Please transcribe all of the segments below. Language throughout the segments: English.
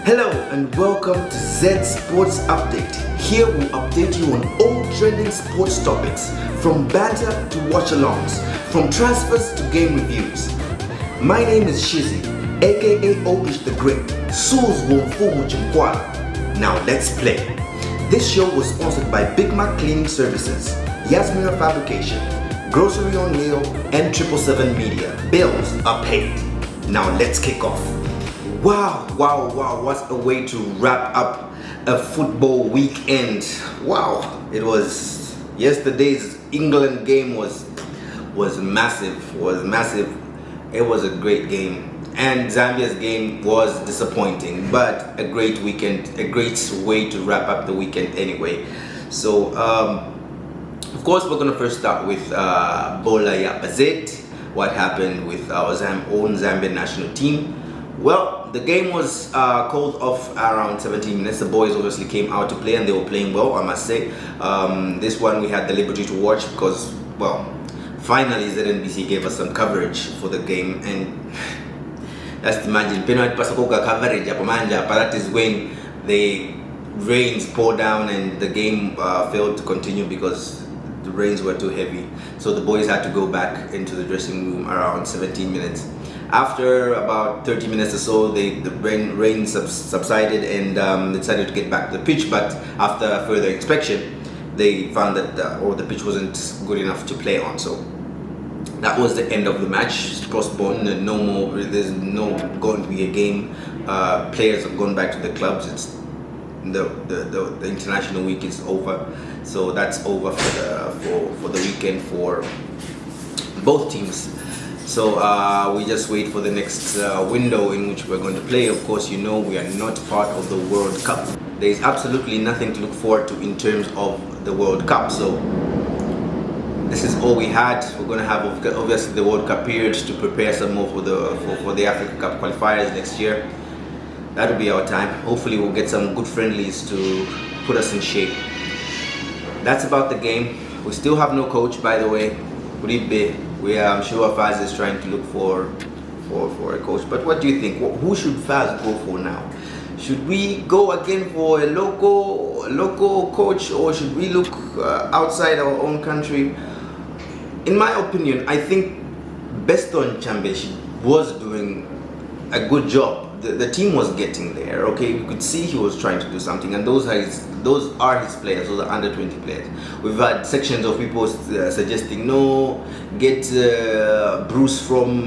Hello and welcome to Z Sports Update. Here we'll update you on all trending sports topics, from banter to watch-alongs, from transfers to game reviews. My name is Shizzy, aka Obish the Great, Suls Womfumu Chimkwala. Now let's play. This show was sponsored by Big Mac Cleaning Services, Yasmina Fabrication, Grocery on Wheel, and 777 Media. Bills are paid. Now let's kick off. Wow, what a way to wrap up a football weekend. Wow, it was, yesterday's England game was massive. It was a great game. And Zambia's game was disappointing, but a great weekend, a great way to wrap up the weekend anyway. So, of course, we're going to first start with Bola Yapazet, what happened with our own Zambian national team. Well, the game was called off around 17 minutes. The boys obviously came out to play and they were playing well, I must say. This one we had the liberty to watch because, well, finally ZNBC gave us some coverage for the game, and just imagine penalty pasakoka coverage but that is when the rains poured down and the game failed to continue because the rains were too heavy. So the boys had to go back into the dressing room around 17 minutes. After about 30 minutes or so, the rain subsided and they decided to get back to the pitch. But after further inspection, they found that the pitch wasn't good enough to play on. So that was the end of the match. It's postponed. No more. There's no going to be a game. Players have gone back to the clubs. It's the international week is over. So that's over for the weekend for both teams. So we just wait for the next window in which we're going to play. Of course, you know we are not part of the World Cup. There is absolutely nothing to look forward to in terms of the World Cup. So this is all we had. We're going to have obviously the World Cup period to prepare some more for the Africa Cup qualifiers next year. That'll be our time. Hopefully we'll get some good friendlies to put us in shape. That's about the game. We still have no coach, by the way. I'm sure Faz is trying to look for a coach. But what do you think? Who should Faz go for now? Should we go again for a local coach, or should we look outside our own country? In my opinion, I think Beston Chambeshi was doing a good job. The team was getting there. Okay, we could see he was trying to do something, and those are his players, those are under 20 players. We've had sections of people suggesting no, get Bruce from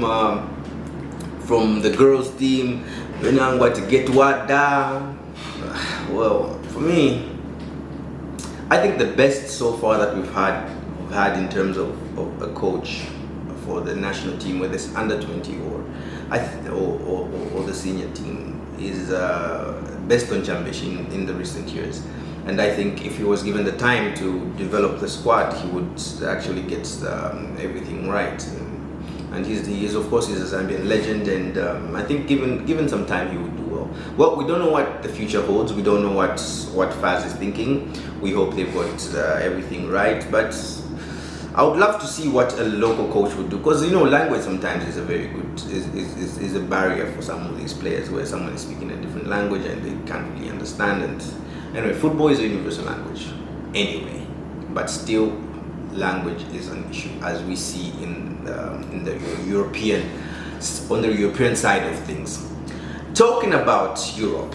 the girls team, to get Wada. Well, for me, I think the best so far that we've had in terms of a coach for the national team, whether it's under 20 or the senior team, is Beston Chambeshi in the recent years. And I think if he was given the time to develop the squad, he would actually get everything right. And he's of course he's a Zambian legend, and I think given some time he would do well. Well, we don't know what the future holds. We don't know what Faz is thinking. We hope they've got everything right, but I would love to see what a local coach would do, because language sometimes is a very good is a barrier for some of these players, where someone is speaking a different language and they can't really understand. And anyway, football is a universal language anyway, but still language is an issue, as we see on the European side of things. Talking about Europe,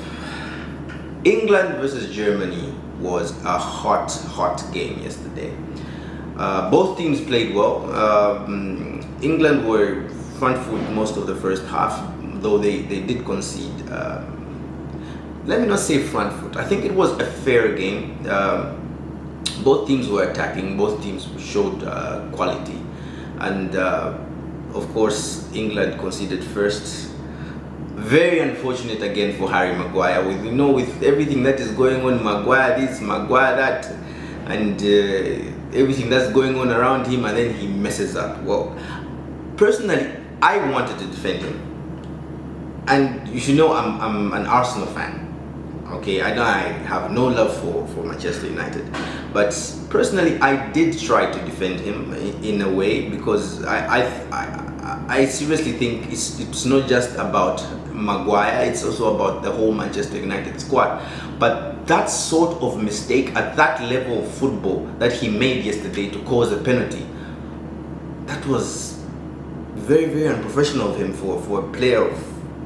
England versus Germany was a hot game yesterday. Both teams played well. England were front foot most of the first half, though they did concede. Let me not say front foot. I think it was a fair game. Both teams were attacking. Both teams showed quality, and of course England conceded first. Very unfortunate again for Harry Maguire. With everything that is going on, Maguire this, Maguire that, and everything that's going on around him, and then he messes up. Well, personally, I wanted to defend him, and you should know I'm an Arsenal fan. Okay, I know I have no love for Manchester United, but personally I did try to defend him in a way, because I seriously think it's not just about Maguire, it's also about the whole Manchester United squad. But that sort of mistake at that level of football that he made yesterday to cause a penalty, that was very, very unprofessional of him for a player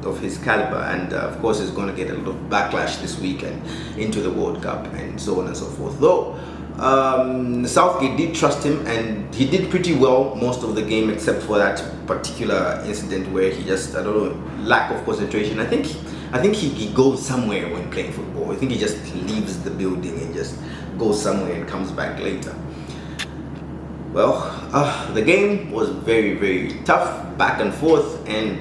of his caliber, and of course he's going to get a lot of backlash this week and into the World Cup and so on and so forth. Though Southgate did trust him, and he did pretty well most of the game except for that particular incident where he just, I don't know, lack of concentration. I think he goes somewhere when playing football. I think he just leaves the building and just goes somewhere and comes back later. Well, the game was very, very tough, back and forth, and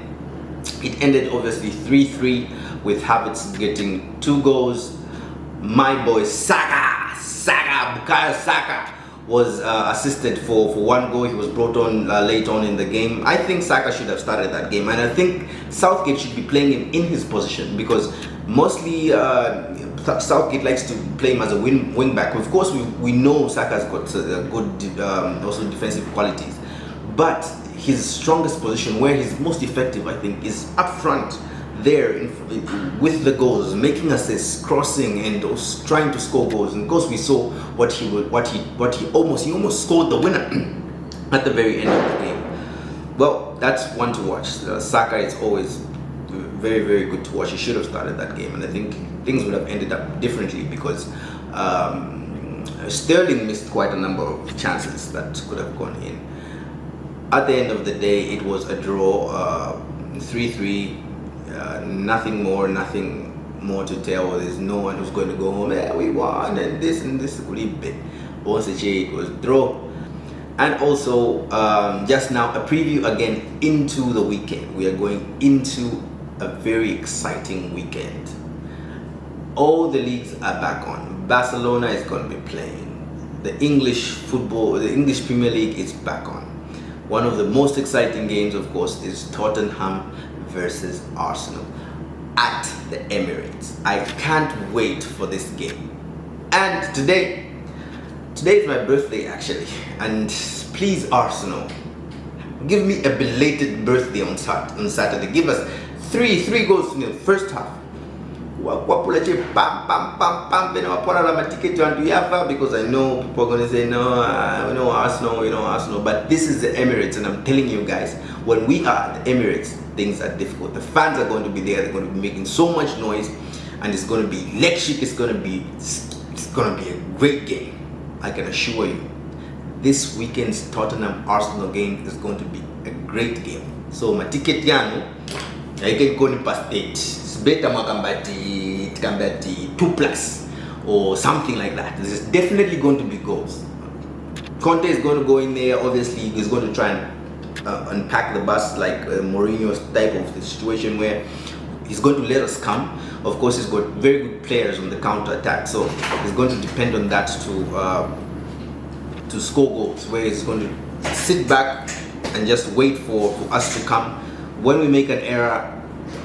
it ended obviously 3-3 with Havertz getting 2 goals. My boy Bukayo Saka was assisted for 1 goal. He was brought on late on in the game. I think Saka should have started that game, and I think Southgate should be playing him in his position, because mostly Southgate likes to play him as a wing back. Of course, we know Saka's got good also defensive qualities, but his strongest position, where he's most effective, I think, is up front there with the goals, making assists, crossing, and trying to score goals. And of course, we saw he almost scored the winner at the very end of the game. Well, that's one to watch. Saka is always very, very good to watch. He should have started that game, and I think things would have ended up differently, because Sterling missed quite a number of chances that could have gone in. At the end of the day, it was a draw, 3-3. Nothing more to tell. There's no one who's going to go home, we won and this once it was draw. And also just now a preview again into the weekend. We are going into a very exciting weekend. All the leagues are back on. Barcelona is going to be playing. The English Premier League is back on. One of the most exciting games, of course, is Tottenham versus Arsenal at the Emirates. I can't wait for this game. And today is my birthday, actually. And please, Arsenal, give me a belated birthday on Saturday. Give us three goals to nil first half. Because I know people are going to say no, we know Arsenal, but this is the Emirates, and I'm telling you guys, when we are at the Emirates, things are difficult. The fans are going to be there. They're going to be making so much noise, and it's going to be electric. It's going to be a great game. I can assure you. This weekend's Tottenham Arsenal game is going to be a great game. So my ticket yano, I can go in past 8. It's better it can be 2+ or something like that. There's definitely going to be goals. Conte is going to go in there. Obviously, he's going to try and unpack the bus like Mourinho's type of situation, where he's going to let us come. Of course, he's got very good players on the counter attack, so he's going to depend on that to score goals, where he's going to sit back and just wait for us to come when we make an error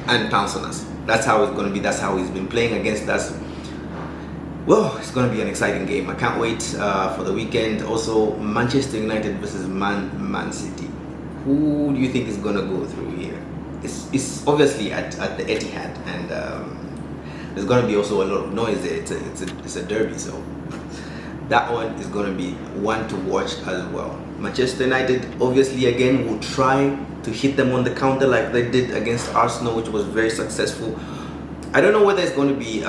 and pounce on us. That's how it's going to be. That's how he's been playing against us. Well, it's going to be an exciting game. I can't wait for the weekend. Also, Manchester United versus Man City. Who do you think is going to go through here? It's obviously at the Etihad, and there's going to be also a lot of noise there. It's a derby, so that one is going to be one to watch as well. Manchester United obviously again will try to hit them on the counter like they did against Arsenal, which was very successful. I don't know whether it's going to be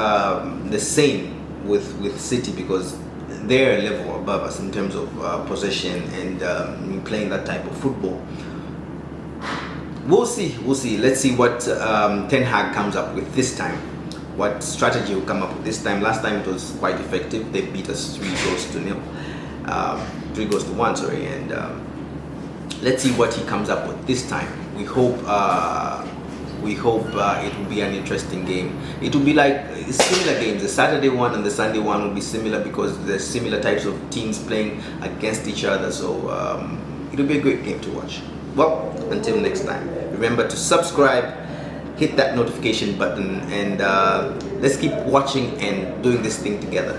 the same with City, because they're a level above us in terms of possession and playing that type of football. We'll see. Let's see what Ten Hag comes up with this time. What strategy will come up with this time. Last time it was quite effective. They beat us 3 goals to 1, sorry. And let's see what he comes up with this time. We hope it will be an interesting game. It will be like similar games. The Saturday one and the Sunday one will be similar, because there's similar types of teams playing against each other. So it will be a great game to watch. Well, until next time, remember to subscribe, hit that notification button, and let's keep watching and doing this thing together.